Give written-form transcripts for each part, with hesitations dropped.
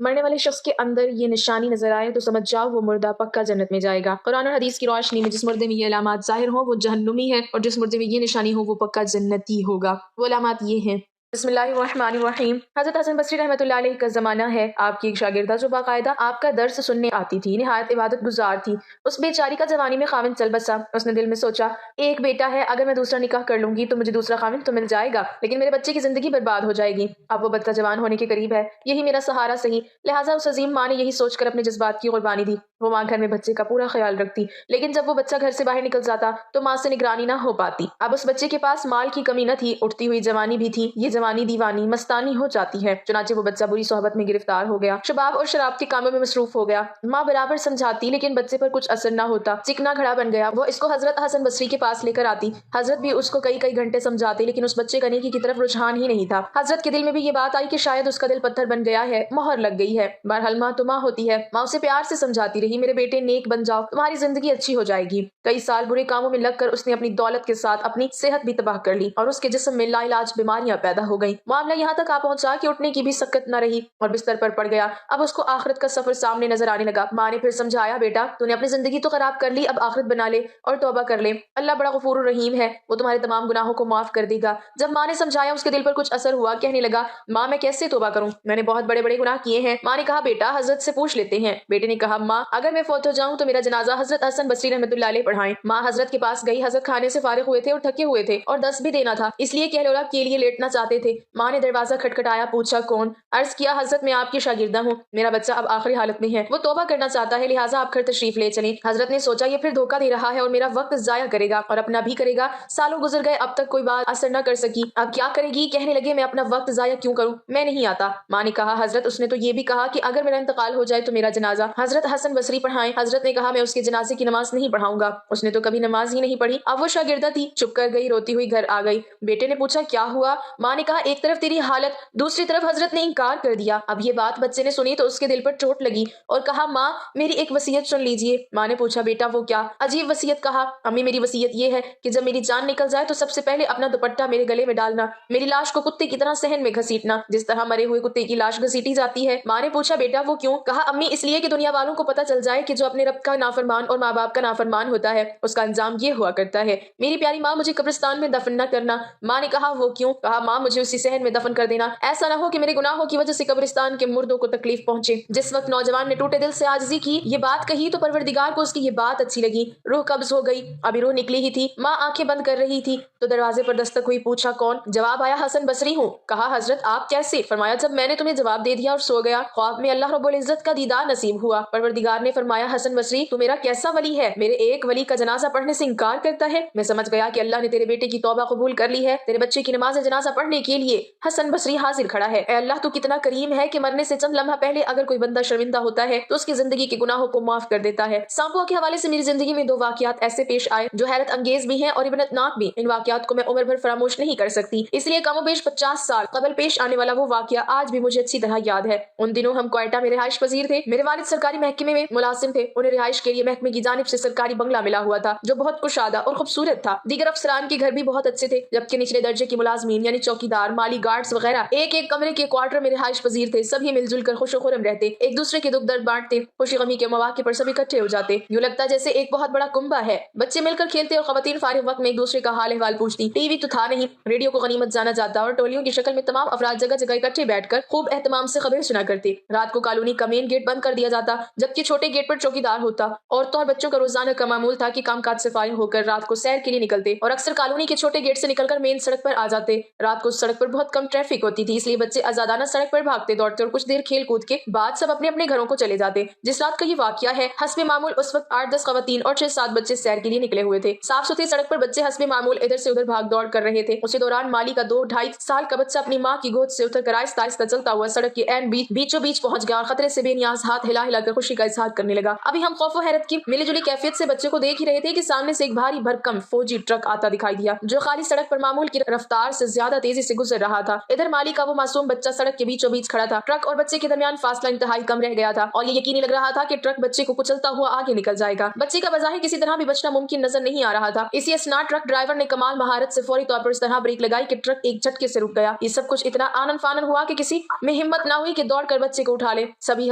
مرنے والے شخص کے اندر یہ نشانی نظر آئے تو سمجھ جاؤ وہ مردہ پکا جنت میں جائے گا۔ قرآن اور حدیث کی روشنی میں جس مردے میں یہ علامات ظاہر ہوں وہ جہنمی ہے، اور جس مردے میں یہ نشانی ہو وہ پکا جنتی ہوگا۔ وہ علامات یہ ہیں: بسم اللہ الرحمن الرحیم۔ حضرت حسن بصری رحمۃ اللہ علیہ کا زمانہ ہے۔ آپ کی ایک شاگردہ جو باقاعدہ آپ کا درس سننے آتی تھی، نہایت عبادت گزار تھی۔ اس بیچاری کا جوانی میں خاوند چل بسا۔ اس نے دل میں سوچا، ایک بیٹا ہے، اگر میں دوسرا نکاح کر لوں گی تو مجھے دوسرا خاوند تو مل جائے گا، لیکن میرے بچے کی زندگی برباد ہو جائے گی۔ اب وہ بچہ جوان ہونے کے قریب ہے، یہی میرا سہارا صحیح۔ لہٰذا اس عظیم ماں نے یہی سوچ کر اپنے جذبات کی قربانی دی۔ وہ ماں گھر میں بچے کا پورا خیال رکھتی، لیکن جب وہ بچہ گھر سے باہر نکل جاتا تو ماں سے نگرانی نہ ہو پاتی۔ اب اس بچے کے پاس مال کی کمی نہ تھی، اٹھتی ہوئی جوانی بھی تھی۔ یہ جوانی دیوانی مستانی ہو جاتی ہے، چنانچہ وہ بچہ بری صحبت میں گرفتار ہو گیا، شباب اور شراب کے کاموں میں مصروف ہو گیا۔ ماں برابر سمجھاتی لیکن بچے پر کچھ اثر نہ ہوتا، چکنا گھڑا بن گیا۔ وہ اس کو حضرت حسن بصری کے پاس لے کر آتی، حضرت بھی اس کو کئی گھنٹے سمجھاتے، لیکن اس بچے کا نیکی کی طرف رجحان ہی نہیں تھا۔ حضرت کے دل میں بھی یہ بات آئی کہ شاید اس کا دل پتھر بن گیا ہے، مہر لگ گئی ہے۔ بہرحال ماں تو ماں ہوتی ہے، ماں اسے پیار سے سمجھاتی رہی، میرے بیٹے نیک بن جاؤ، تمہاری زندگی اچھی ہو جائے گی۔ کئی سال برے کاموں میں لگ کر اس نے اپنی دولت کے ساتھ اپنی صحت بھی تباہ کر لی، اور اس کے جسم میں لا علاج بیماریاں پیدا ہو گئیں۔ معاملہ یہاں تک آ پہنچا کہ اٹھنے کی بھی سکت نہ رہی اور بستر پر پڑ گیا۔ اب اس کو آخرت کا سفر سامنے نظر آنے لگا۔ ماں نے پھر سمجھایا، بیٹا تو نے اپنی زندگی تو خراب کر لی، اب آخرت بنا لے اور توبہ کر لے، اللہ بڑا غفور الرحیم ہے، وہ تمہارے تمام گناہوں کو معاف کر دے گا۔ جب ماں نے سمجھایا اس کے دل پر کچھ اثر ہوا، کہنے لگا، ماں میں کیسے توبہ کروں، میں نے بہت بڑے گناہ کیے ہیں۔ ماں نے کہا، بیٹا حضرت سے پوچھ لیتے ہیں۔ بیٹے نے کہا، ماں اگر میں فوت ہو جاؤں تو میرا جنازہ حضرت حسن بصری رحمۃ اللہ علیہ پڑھائیں۔ ماں حضرت کے پاس گئی، حضرت کھانے سے فارغ ہوئے تھے اور تھکے ہوئے تھے اور دس بھی دینا تھا، اس لیے کہلولا کے لیے لیٹنا چاہتے تھے۔ ماں نے دروازہ کھٹکھٹایا، پوچھا، کون؟ عرض کیا، حضرت میں آپ کی شاگردہ ہوں، میرا بچہ اب آخری حالت میں ہے، وہ توبہ کرنا چاہتا ہے، لہٰذا آپ گھر تشریف لے چلیں۔ حضرت نے سوچا، یہ پھر دھوکہ دے رہا ہے اور میرا وقت ضائع کرے گا اور اپنا بھی کرے گا۔ سالوں گزر گئے، اب تک کوئی بات اثر نہ کر سکی، اب کیا کرے گی؟ کہنے لگے، میں اپنا وقت ضائع کیوں کروں، میں نہیں آتا۔ ماں نے کہا، حضرت اس نے تو یہ بھی کہا کہ اگر میرا انتقال ہو جائے تو میرا جنازہ حضرت حسن بصری پڑھائیں۔ حضرت نے کہا، میں اس کے جنازے کی نماز نہیں پڑھاؤں گا، اس نے تو کبھی نماز ہی نہیں پڑھی۔ اب وہ شاگردہ تھی، چپ کر گئی، روتی ہوئی گھر آ گئی۔ بیٹے نے پوچھا، کیا ہوا؟ ماں نے کہا، ایک طرف تیری حالت، دوسری طرف حضرت نے انکار کر دیا۔ اب یہ بات بچے نے سنی تو اس کے دل پر چوٹ لگی اور کہا، ماں میری ایک وصیت سن لیجیے۔ ماں نے پوچھا، بیٹا وہ کیا؟ عجیب وصیت کہا، امی میری وصیت یہ ہے کہ جب میری جان نکل جائے تو سب سے پہلے اپنا دوپٹہ میرے گلے میں ڈالنا، میری لاش کو کتے کی طرح صحن میں گھسیٹنا، جس طرح مرے ہوئے کتے کی لاش گھسیٹی جاتی ہے۔ ماں نے پوچھا، بیٹا وہ کیوں؟ کہا، امی اس لیے کہ دنیا والوں کو پتہ چل جائے کہ جو اپنے رب کا نافرمان اور ماں باپ کا نافرمان ہوتا ہے اس کا انجام یہ ہوا کرتا ہے۔ میری پیاری ماں، مجھے قبرستان میں دفن نہ کرنا۔ ماں نے کہا، وہ کیوں؟ کہا، ماں مجھے اسی صحن میں دفن کر دینا، ایسا نہ ہو کہ میرے گناہوں کی وجہ سے قبرستان کے مردوں کو تکلیف پہنچے۔ جس وقت نوجوان نے ٹوٹے دل سے عاجزی کی یہ بات کہی تو پروردگار کو اس کی یہ بات اچھی لگی، روح قبض ہو گئی، ابھی روح نکلی ہی تھی۔ ماں آنکھیں بند کر رہی تھی تو دروازے پر دستک ہوئی، پوچھا، کون؟ جواب آیا، حسن بصری ہوں۔ کہا، حضرت آپ کیسے؟ فرمایا، جب میں نے تمہیں جواب دے دیا اور سو گیا، خواب میں اللہ رب العزت کا دیدار نصیب ہوا۔ پروردگار نے فرمایا، حسن بصری تو میرا کیسا ولی ہے، میرے ایک ولی کا جنازہ پڑھنے سے انکار کرتا ہے؟ میں سمجھ گیا کہ اللہ نے تیرے بیٹے کی توبہ قبول کر لی ہے، تیرے بچے کی نماز جنازہ پڑھنے کے لیے حسن بصری حاضر کھڑا ہے۔ اے اللہ تو کتنا کریم ہے کہ مرنے سے چند لمحہ پہلے اگر کوئی بندہ شرمندہ ہوتا ہے تو اس کی زندگی کے گناہوں کو معاف کر دیتا ہے۔ سانپوں کے حوالے سے میری زندگی میں دو واقعات ایسے پیش آئے جو حیرت انگیز بھی ہیں اور عبرتناک بھی، ان واقعات کو میں عمر بھر فراموش نہیں کر سکتی، اس لیے کم و بیش 50 سال قبل پیش آنے والا وہ واقعہ آج بھی مجھے اچھی طرح یاد ہے۔ ان دنوں ہم کوئٹہ میں رہائش پذیر تھے، میرے والد سرکاری محکمے میں ملازم تھے، انہیں رہائش کے لیے محکمے کی جانب سے سرکاری بنگلہ ملا ہوا تھا جو بہت کشادہ اور خوبصورت تھا۔ دیگر افسران کے گھر بھی بہت اچھے تھے، جبکہ نچلے درجے کی ملازمین یعنی چوکیدار، مالی گارڈز وغیرہ ایک ایک کمرے کے کوارٹر میں رہائش پذیر تھے۔ سبھی مل جل کر خوش و خرم رہتے، ایک دوسرے کے دکھ درد بانٹتے، خوشی غمی کے مواقع پر سب اکٹھے ہو جاتے، یوں لگتا جیسے ایک بہت بڑا کنبہ ہے۔ بچے مل کر کھیلتے اور خواتین فارغ وقت میں ایک دوسرے کا حال احوال پوچھتی۔ ٹی وی تو تھا نہیں، ریڈیو کو غنیمت جانا جاتا اور ٹولیوں کی شکل میں تمام افراد جگہ جگہ اکٹھے بیٹھ کر خوب اہتمام سے خبریں سنا کرتے۔ رات کو کالونی کا مین گیٹ بند کر دیا جاتا، جبکہ چھوٹے گیٹ پر چوکیدار ہوتا۔ عورتوں اور بچوں کا روزانہ کا معمول تھا کہ کام کاج سے فارغ ہو کر رات کو سیر کے لیے نکلتے اور اکثر کالونی کے چھوٹے گیٹ سے نکل کر مین سڑک پر آ جاتے۔ رات کو سڑک پر بہت کم ٹریفک ہوتی تھی، اس لیے بچے آزادانہ سڑک پر بھاگتے دوڑتے اور کچھ دیر کھیل کود کے بعد سب اپنے اپنے گھروں کو چلے جاتے۔ جس رات کا یہ واقعہ ہے، حسب معمول اس وقت 8-10 خواتین اور 6-7 بچے سیر کے لیے نکلے ہوئے تھے۔ صاف ستھری سڑک پر بچے حسب معمول ادھر سے ادھر بھاگ دوڑ کر رہے تھے۔ اسی دوران مالی کا 2-2.5 سال کا بچہ اپنی ماں کی گود سے اتر کر آہستہ آہستہ چلتا ہوا سڑک کے عین بیچوں بیچ پہنچ گیا اور خطرے سے بے نیاز ہاتھ ہلا ہلا کر خوشی کا اظہار احساسات کرنے لگا۔ ابھی ہم خوف و حیرت کی ملی جلی کیفیت سے بچے کو دیکھ ہی رہے تھے کہ سامنے سے ایک بھاری بھرکم فوجی ٹرک آتا دکھائی دیا جو خالی سڑک پر معمول کی رفتار سے زیادہ تیزی سے گزر رہا تھا۔ ادھر مالی کا وہ معصوم بچہ سڑک کے بیچوں بیچ کھڑا تھا۔ ٹرک اور بچے کے درمیان فاصلہ انتہائی کم رہ گیا تھا اور یہ یقینی لگ رہا تھا کہ ٹرک بچے کو کچلتا ہوا آگے نکل جائے گا۔ بچے کا بظاہر کسی طرح بھی بچنا ممکن نظر نہیں آ رہا تھا۔ اسی اثناء ٹرک ڈرائیور نے کمال مہارت سے فوری طور پر اس طرح بریک لگائی کہ ٹرک ایک جھٹکے سے رک گیا۔ یہ سب کچھ اتنا آنن فانن ہوا کہ کسی میں ہمت نہ ہوئی کہ دوڑ کر بچے کو اٹھا لے۔ سبھی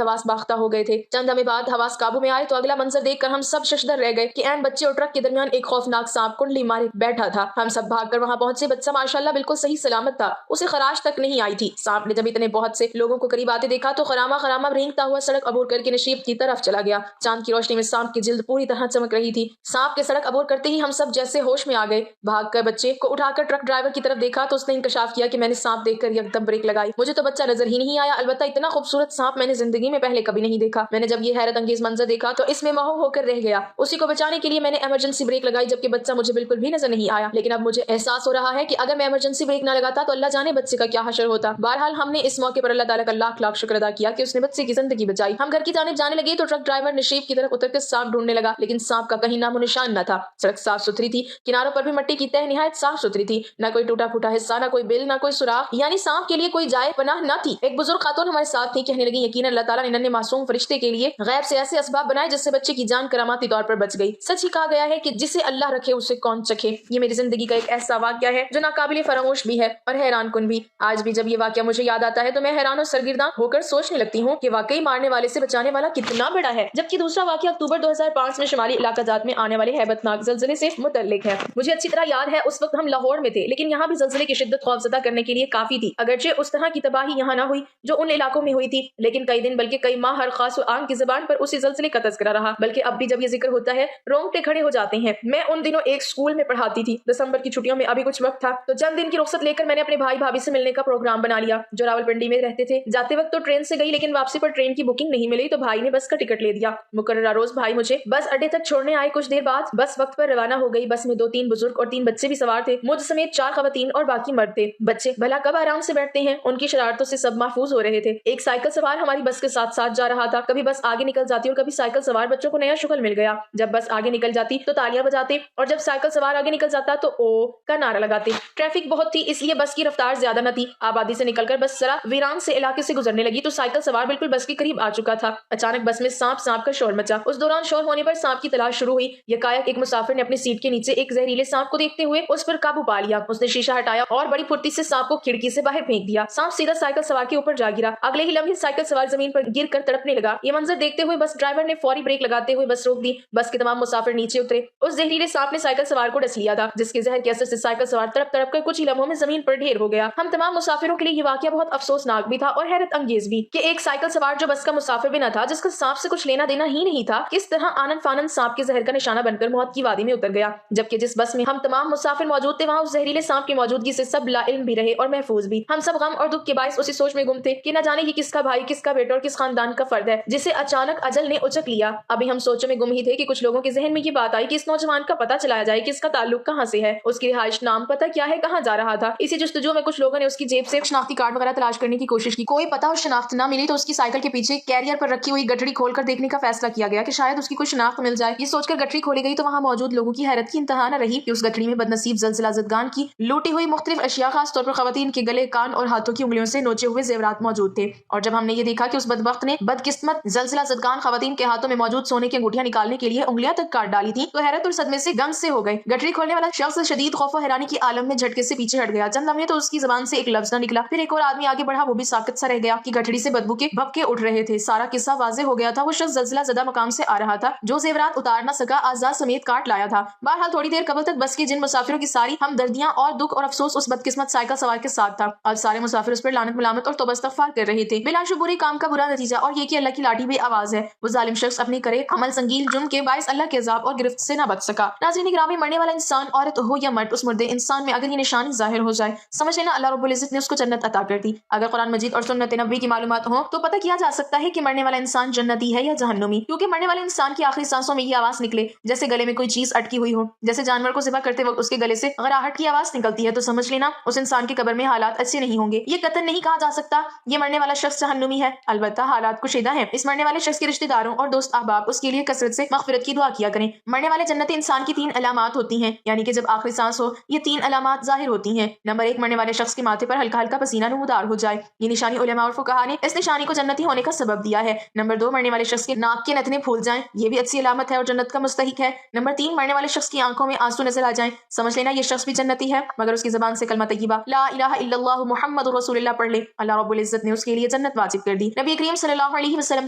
حواس باختہ ہو گئے تھے۔ چند لمحے بعد حواس قابو میں آئے تو اگلا منظر دیکھ کر ہم سب ششدر رہ گئے کہ عین بچے اور ٹرک کے درمیان ایک خوفناک سانپ کنڈلی مارے بیٹھا تھا۔ ہم سب بھاگ کر وہاں پہنچے۔ بچہ ماشاءاللہ بالکل صحیح سلامت تھا، اسے خراش تک نہیں آئی تھی۔ سانپ نے جب اتنے بہت سے لوگوں کو قریب آتے دیکھا تو خراما خراما رینگتا ہوا سڑک عبور کر کے نشیب کی طرف چلا گیا۔ چاند کی روشنی میں سانپ کی جلد پوری طرح چمک رہی تھی۔ سانپ کے سڑک عبور کرتے ہی ہم سب جیسے ہوش میں آ گئے۔ بھاگ کر بچے کو اٹھا کر ٹرک ڈرائیور کی طرف دیکھا تو اس نے انکشاف کیا کہ میں نے سانپ دیکھ کر یکدم بریک لگائی۔ مجھے تو بچہ نظر ہی نہیں آیا، البتہ اتنا خوبصورت سانپ میں نے زندگی میں پہلے کبھی نہیں دیکھا۔ میں نے جب یہ حیرت انگیز منظر دیکھا تو اس میں مہو ہو کر رہ گیا۔ اسی کو بچانے کے لیے میں نے ایمرجنسی بریک لگائی جبکہ بچہ مجھے بالکل بھی نظر نہیں آیا، لیکن اب مجھے احساس ہو رہا ہے کہ اگر میں ایمرجنسی بریک نہ لگاتا تو اللہ جانے بچے کا کیا حشر ہوتا۔ بہرحال ہم نے اس موقع پر اللہ تعالیٰ کا لاکھ لاکھ شکر ادا کیا کہ اس نے بچے کی زندگی بچائی۔ ہم گھر کی جانب جانے لگے تو ٹرک ڈرائیور نشیب کی طرف اتر کر سانپ ڈھونڈنے لگا، لیکن سانپ کا کہیں نام و نشان نہ تھا۔ سڑک صاف ستھری تھی، کناروں پر بھی مٹی کی تہ نہایت صاف ستھری تھی، نہ کوئی ٹوٹا پھوٹا حصہ، نہ کوئی بل، نہ کوئی سوراخ، یعنی سانپ کے لیے کوئی جائے پناہ نہ تھی۔ ایک بزرگ خاتون ہمارے ساتھ تھی، کہنے لگی یقیناً اللہ تعالیٰ نے ننھے معصوم فرشتے کے لیے غیب سے ایسے اسباب بنائے جس سے بچے کی جان کراماتی طور پر بچ گئی۔ سچ ہی کہا گیا ہے کہ جسے اللہ رکھے اسے کون چکھے۔ یہ میری زندگی کا ایک ایسا واقعہ ہے جو ناقابل فراموش بھی ہے اور حیران کن بھی۔ آج بھی جب یہ واقعہ مجھے یاد آتا ہے تو میں حیران اور سرگرداں ہو کر سوچنے لگتی ہوں کہ واقعی مارنے والے سے بچانے والا کتنا بڑا ہے۔ جبکہ دوسرا واقعہ اکتوبر 2005 میں شمالی علاقہ جات میں آنے والے ہیبت ناک زلزلے سے متعلق ہے۔ مجھے اچھی طرح یاد ہے اس وقت ہم لاہور میں تھے، لیکن یہاں بھی زلزلے کی شدت خوفزدہ کرنے کے لیے کافی تھی۔ اگرچہ اس طرح کی تباہی یہاں نہ ہوئی جو ان علاقوں میں ہوئی تھی، لیکن کئی دن بلکہ کئی ماہ ہر خاص و عام کی زبان پر اسی زلزلے کا تذکرہ رہا۔ بلکہ اب بھی جب یہ ذکر ہوتا ہے رونگٹے کھڑے ہو جاتے ہیں۔ میں ان دنوں ایک اسکول میں پڑھاتی تھی۔ دسمبر کی چھٹیوں میں ابھی کچھ وقت تھا تو چند دن کی رخصت لے کر میں نے اپنے بھائی بھابھی سے ملنے کا پروگرام بنا لیا جو راولپنڈی میں رہتے تھے۔ جاتے وقت تو ٹرین سے گئی، لیکن واپسی پر ٹرین کی بکنگ نہیں ملی تو بھائی نے بس کا ٹکٹ لے دیا۔ مقررہ روز بھائی مجھے بس اڈے تک چھوڑنے آئے۔ کچھ دیر بعد بس وقت پر روانہ ہو گئی۔ بس میں 2-3 بزرگ اور 3 بچے بھی سوار تھے، مجھ سمیت 4 خواتین اور باقی مرد تھے۔ بچے بھلا کب آرام سے بیٹھتے ہیں، ان کی شرارتوں سے سب محفوظ ہو رہے تھے۔ ایک سائیکل سوار ہماری بس کے ساتھ ساتھ جا رہا تھا۔ کبھی بس آگے نکل جاتی اور کبھی سائیکل سوار بچوں کو نیا شغل مل گیا۔ جب بس آگے نکل جاتی تو تالیاں بجاتے اور جب سائیکل سوار آگے نکل جاتا تو او کا نعرہ لگاتے۔ ٹریفک بہت تھی اس لیے بس کی رفتار زیادہ نہ تھی۔ آبادی سے نکل کر بس ذرا ویران سے علاقے سے گزرنے لگی تو سائیکل سوار بالکل بس کے قریب آ چکا تھا۔ اچانک بس میں سانپ سانپ کا شور مچا۔ اس دوران شور ہونے پر سانپ کی تلاش شروع ہوئی۔ یکایک ایک مسافر نے اپنی سیٹ کے نیچے ایک زہریلے سانپ کو دیکھتے ہوئے اس پر قابو پا لیا۔ اس نے شیشہ ہٹایا اور بڑی پھرتی سے سانپ کو کھڑکی سے باہر پھینک دیا۔ سانپ سیدھا سائیکل سوار کے اوپر جا گرا۔ اگلے ہی لمحے سائیکل سوار زمین پر گر کر تڑپنے لگا۔ یہ منظر دیکھتے ہوئے بس ڈرائیور نے فوری بریک لگاتے ہوئے بس روک دی۔ بس کے تمام مسافر نیچے اترے۔ اس زہریلے سانپ نے سائیکل سوار کو ڈس لیا تھا، جس کے زہر کے اثر سے سائیکل سوار تڑپ تڑپ کر کچھ ہی لمحوں میں زمین پر ڈھیر ہو گیا۔ ہم تمام مسافروں کے لیے یہ واقعہ بہت افسوسناک بھی تھا اور حیرت انگیز بھی کہ ایک سائیکل سوار جو بس کا مسافر بھی نہ تھا، جس کا سانپ سے کچھ لینا دینا ہی نہیں تھا، کس طرح آنن فانن سانپ کے زہر کا نشانہ بن کر موت کی وادی میں اتر گیا۔ جبکہ جس بس میں ہم تمام مسافر موجود تھے وہاں اس زہریلے سانپ کی موجودگی سے سب لا علم بھی رہے اور محفوظ بھی۔ ہم سب غم اور دکھ کے باعث اسی سوچ میں گم تھے کہ نہ جانے یہ کس کا بھائی، کس کا بیٹا اور کس خاندان کا فرد ہے جسے اچانک اجل نے اچک لیا۔ ابھی ہم سوچوں میں گم ہی تھے کہ کچھ لوگوں کے ذہن میں یہ بات آئی کہ اس نوجوان کا پتہ چلایا جائے کہ اس کا تعلق کہاں سے ہے، اس کی رہائش، نام، پتہ کیا ہے، کہاں جا رہا تھا۔ اسی جستجو میں کچھ لوگوں نے اس کی جیب سے شناختی کارڈ وغیرہ تلاش کرنے کی کوشش کی۔ کوئی پتہ اور شناخت نہ ملی تو اس کی سائیکل کے پیچھے کیریئر پر رکھی ہوئی گٹھڑی کھول کر دیکھنے کا فیصلہ کیا گیا کہ شاید اس کی کوئی شناخت مل جائے۔ یہ سوچ کر گٹھڑی کھولی گئی تو وہاں موجود لوگوں کی حیرت کی انتہا نہ رہی کہ اس گٹھڑی میں بدنصیب زلزلہ زدگان کی لوٹی ہوئی مختلف اشیاء، خاص طور پر خواتین کے گلے، کان اور ہاتھوں کی انگلیوں سے نوچے ہوئے زیورات موجود تھے۔ اور جب ہم نے یہ دیکھا کہ اس بدبخت نے بدقسمت زلزلہ زدگان خواتین کے ہاتھوں میں موجود سونے کی انگوٹیاں نکالنے کے لیے انگلیاں تک کاٹ ڈالی تھی تو حیرت اور صدمے سے گنگ سے ہو گئے۔ گٹھڑی کھولنے والا شخص شدید خوف و حیرانی کی عالم میں جھٹکے سے پیچھے ہٹ گیا۔ چند لمحے تو اس کی زبان سے ایک لفظ نہ نکلا۔ پھر ایک اور آدمی آگے بڑھا، وہ بھی ساکت سا رہ گیا کہ گٹھڑی سے بدبو کے بھبکے اٹھ رہے تھے۔ سارا قصہ واضح ہو گیا تھا۔ وہ شخص زلزلہ زدہ مقام سے آ رہا تھا جو زیورات اتار نہ سکا، اعضاء سمیت کاٹ لایا تھا۔ بہرحال تھوڑی دیر قبل تک بس کے جن مسافروں کی ساری ہمدردیاں اور دکھ اور افسوس اس بدقسمت سائیکل سوار کے ساتھ تھا، اب سارے مسافر اس پر لعنت ملامت اور توبہ استغفار کر رہے تھے۔ بلا شبہ کام کا برا نتیجہ اور یہ کہ اللہ کی لاٹھی بے آواز ہے۔ وہ ظالم شخص اپنے کرے عمل سنگین جرم کے باعث اللہ کے عذاب اور گرفت سے نہ بچ سکا۔ ناظرین گرامی، مرنے والا انسان عورت ہو یا مرد، اس مردے انسان میں اگر یہ نشانی ظاہر ہو جائے سمجھ لینا اللہ رب العزت نے اس کو جنت عطا کر دی۔ اگر قرآن مجید اور سنت نبوی کی معلومات ہوں تو پتہ کیا جا سکتا ہے کہ مرنے والا انسان جنتی ہے یا جہنمی، کیونکہ مرنے والے انسان کی آخری سانسوں میں یہ آواز نکلے جیسے گلے میں کوئی چیز اٹکی ہوئی ہو، جیسے جانور کو ذبح کرتے وقت اس کے گلے سے غراہٹ کی آواز نکلتی ہے، تو سمجھ لینا اس انسان کی قبر میں حالات اچھے نہیں ہوں گے۔ یہ قطعاً نہیں کہا جا سکتا یہ مرنے والا شخص جہنمی ہے، البتہ حالات کشیدہ ہیں۔ اس مرنے والے شخص کے کے رشتہ داروں اور دوست احباب اس کے لیے کثرت سے مغفرت کی دعا کیا کریں۔ مرنے والے جنتی انسان کی 3 علامات ہوتی ہیں، یعنی کہ جب آخری سانس ہو یہ 3 علامات ظاہر ہوتی ہیں۔ نمبر 1، مرنے والے شخص کے ماتھے پر ہلکا ہلکا پسینہ نمودار ہو جائے، یہ نشانی علماء اور فقہا نے اس نشانی کو جنتی ہونے کا سبب دیا ہے۔ نمبر 2، مرنے والے شخص کے ناک کے نتنے پھول جائیں، یہ بھی اچھی علامت ہے اور جنت کا مستحق ہے۔ نمبر 3، مرنے والے شخص کی آنکھوں میں آنسو نظر آ جائیں، سمجھ لینا یہ شخص بھی جنتی ہے، مگر اس کی زبان سے کلمہ طیبہ لا الہ الا اللہ محمد رسول اللہ پڑھ لے، اللہ رب العزت نے اس کے لیے جنت واجب کر دی۔ نبی کریم صلی اللہ علیہ وسلم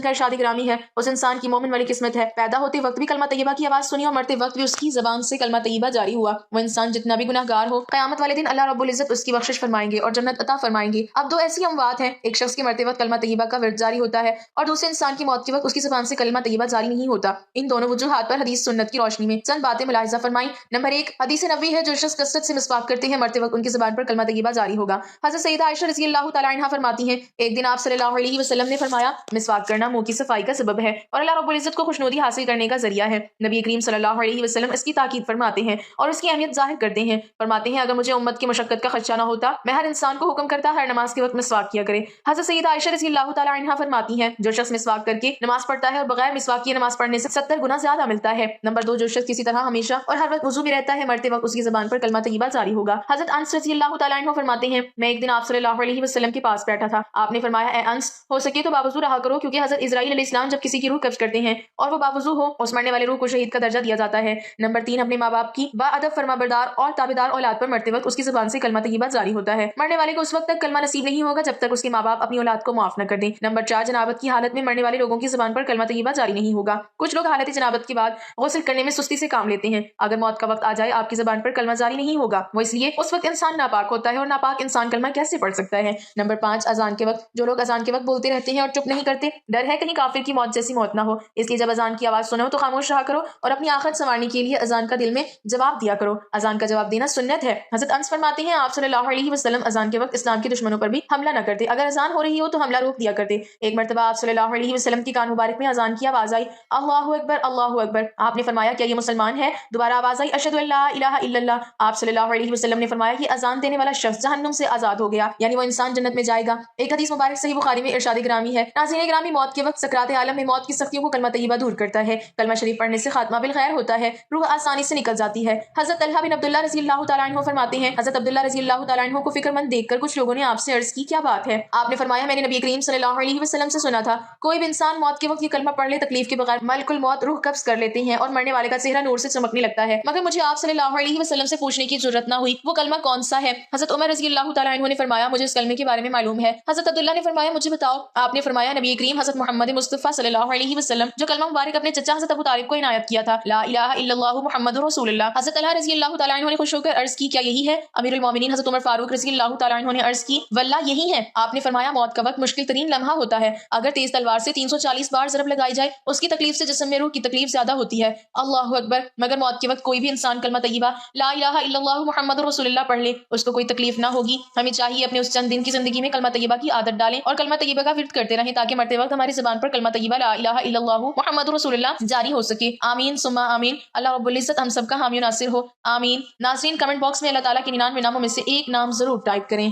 کا ارشاد گرامی ہے، اس انسان کی مومن والی قسمت ہے، پیدا ہوتے وقت بھی کلمہ طیبہ کی آواز سنی اور مرتے وقت بھی اس کی زبان سے کلمہ طیبہ جاری ہوا۔ وہ انسان جتنا بھی گناہ گار ہو، قیامت والے دن اللہ رب العزت اس کی بخشش فرمائیں گے اور جنت عطا فرمائیں گے۔ اب 2 ایسی اموات ہیں، ایک شخص کے مرتے وقت کلمہ طیبہ کا ورد جاری ہوتا ہے اور دوسرے انسان کی موت کے وقت اس کی زبان سے کلمہ طیبہ جاری نہیں ہوتا۔ ان دونوں وجوہات پر حدیث سنت کی روشنی میں چند باتیں ملاحظہ فرمائیں۔ نمبر 1، حدیث نبوی ہے، جو شخص کثرت سے مسواک کرتے ہیں مرتے وقت ان کی زبان پر کلمہ طیبہ جاری ہوگا۔ حضرت سیدہ عائشہ رضی اللہ تعالیٰ عنہا فرماتی ہیں، ایک دن آپ صلی اللہ علیہ وسلم نے فرمایا، مسواک کرنا منہ کی صفائی کا سبب ہے اور اللہ رب العزت کو خوشنودی حاصل کرنے کا ذریعہ ہے۔ نبی کریم صلی اللہ علیہ وسلم اس کی تاکید فرماتے ہیں اور اس کی اہمیت ظاہر کرتے ہیں۔ فرماتے ہیں، اگر مجھے امت کی مشقت کا خدشہ نہ ہوتا، میں ہر انسان کو حکم کرتا ہر نماز کے وقت مسواک کیا کرے۔ حضرت سیدہ عائشہ رضی اللہ تعالیٰ عنہا فرماتی ہیں، جو شخص مسواک کر کے نماز پڑھتا ہے اور بغیر مسواک کیے نماز پڑھنے سے 70 گنا زیادہ ملتا ہے۔ نمبر 2، جو شخص کسی طرح ہمیشہ اور ہر وقت وضو میں رہتا ہے مرتے وقت اس کی زبان پر کلمہ طیبہ جاری ہوگا۔ حضرت انس رضی اللہ تعالیٰ عنہ فرماتے ہیں، میں ایک دن آپ صلی اللہ علیہ وسلم کے پاس بیٹھا تھا، آپ نے فرمایا، اے انس، ہو سکے تو باوضو رہا کرو، کیونکہ حضرت اسرائیل علیہ السلام جب کسی کی روح قبض کرتے ہیں اور وہ باوضو ہو، اس مرنے والے روح کو شہید کا درجہ دیا جاتا ہے۔ نمبر 3، اپنے ماں باپ کی باادب فرمانبردار اور تابعدار اولاد پر مرتے وقت اس کی زبان سے کلمہ طیبہ جاری ہوتا ہے۔ مرنے والے کو اس وقت تک کلمہ نصیب نہیں ہوگا جب تک اس کے ماں باپ اپنی اولاد کو معاف نہ کر دیں۔ نمبر 4، جنابت کی حالت میں مرنے والے لوگوں کی زبان پر کلمہ طیبہ جاری نہیں ہوگا۔ کچھ لوگ حالت جنابت کے بعد غسل کرنے میں سستی سے کام لیتے ہیں، اگر موت کا وقت آ جائے آپ کی زبان پر کلمہ جاری نہیں ہوگا، وہ اس لیے اس وقت انسان ناپاک ہوتا ہے اور ناپاک انسان کلمہ کیسے پڑھ سکتا ہے۔ نمبر 5، اذان کے وقت جو لوگ اذان کے وقت بولتے رہتے ہیں اور چپ نہیں کرتے، ڈر ہے کہیں کافر کی موت جیسی موت نہ ہو، اس لیے جب اذان کی آواز سنو تو خاموش رہا کرو اور اپنی آخرت سنوارنے کے لیے اذان کا دل میں جواب دیا کرو۔ اذان کا جواب دینا سنت ہے۔ حضرت انس فرماتے ہیں، آپ صلی اللہ علیہ وسلم اذان کے وقت اسلام کے دشمنوں پر بھی حملہ نہ کرتے، اگر اذان ہو رہی ہو تو حملہ روک دیا کرتے۔ ایک مرتبہ آپ صلی اللہ علیہ وسلم کی کان مبارک میں اذان کی آواز آئی، اللہ اکبر اللہ اکبر، آپ نے فرمایا، کیا یہ مسلمان ہے؟ دوبارہ آواز آئی، اشہد ان لا الہ الا اللہ، آپ صلی اللہ علیہ وسلم نے فرمایا، یہ اذان دینے والا شخص جہنم سے آزاد ہو گیا، یعنی وہ انسان جنت میں جائے گا۔ ایک حدیث مبارک صحیح بخاری میں ارشاد گرامی ہے، ناظرین گرامی، موت کے وقت سکرات عالم میں موت کی سختیوں کو کلمہ طیبہ دور کرتا ہے، کلمہ شریف پڑھنے سے خاتمہ بالخیر ہوتا ہے، روح آسانی سے نکل جاتی ہے۔ حضرت طلحہ بن عبداللہ رضی اللہ تعالیٰ عنہ فرماتے ہیں، حضرت عبداللہ رضی اللہ تعالیٰ عنہ کو فکر مند دیکھ کر کچھ لوگوں نے آپ سے عرض کی، کیا بات ہے؟ آپ نے فرمایا، میں نے نبی کریم صلی اللہ علیہ وسلم سے سنا تھا، کوئی بھی انسان موت کے وقت یہ کلمہ پڑھ لے، تکلیف کے بغیر ملک الموت روح قبض کر لیتے ہیں اور مرنے والے کا چہرہ نور سے چمکنے لگتا ہے، مگر مجھے آپ صلی اللہ علیہ وسلم سے پوچھنے کی ضرورت نہ ہوئی وہ کلمہ کون سا ہے۔ حضرت عمر رضی اللہ تعالیٰ عنہ نے فرمایا، مجھے اس کلمے کے بارے میں معلوم ہے۔ حضرت عبداللہ نے فرمایا، مجھے بتاؤ۔ آپ نے فرمایا، نبی کریم حضرت محمد مصطفیٰ صلی اللہ علیہ وسلم جو کلمہ مبارک اپنے چچا حضرت ابو طالب کو عنایت کیا تھا، لا الہ الا اللہ محمد رسول اللہ۔ حضرت طلحہ رضی اللہ تعالیٰ عنہ نے خوش ہو کر عرض کی، کیا یہی ہے؟ امیر المومنین حضرت عمر فاروق رضی اللہ تعالیٰ عنہ نے عرض کی، واللہ یہی ہے۔ آپ نے فرمایا، موت کا وقت مشکل ترین لمحہ ہوتا ہے، اگر تیز تلوار سے 340 بار ضرب لگائی جائے اس کی تکلیف سے جسم میں روح کی تکلیف زیادہ ہوتی ہے، اللہ اکبر، مگر موت کے وقت کوئی بھی انسان کلمہ طیبہ لا الہ الا اللہ محمد رسول اللہ پڑھ لے، اس کو کوئی تکلیف نہ ہوگی۔ ہمیں چاہیے اپنے اس چند دن کی زندگی میں کلمہ طیبہ کی عادت ڈالیں اور کلمہ طیبہ کا ورد کرتے رہیں تاکہ مرتے وقت ہماری زبان پر کلمہ طیبہ لا الہ الا اللہ محمد رسول اللہ جاری ہو سکے۔ آمین ثم آمین۔ اللہ رب العزت ہم سب کا حامی و ناصر ہو، آمین۔ ناظرین، کمنٹ باکس میں اللہ تعالیٰ کے 99 ناموں میں سے ایک نام ضرور ٹائپ کریں۔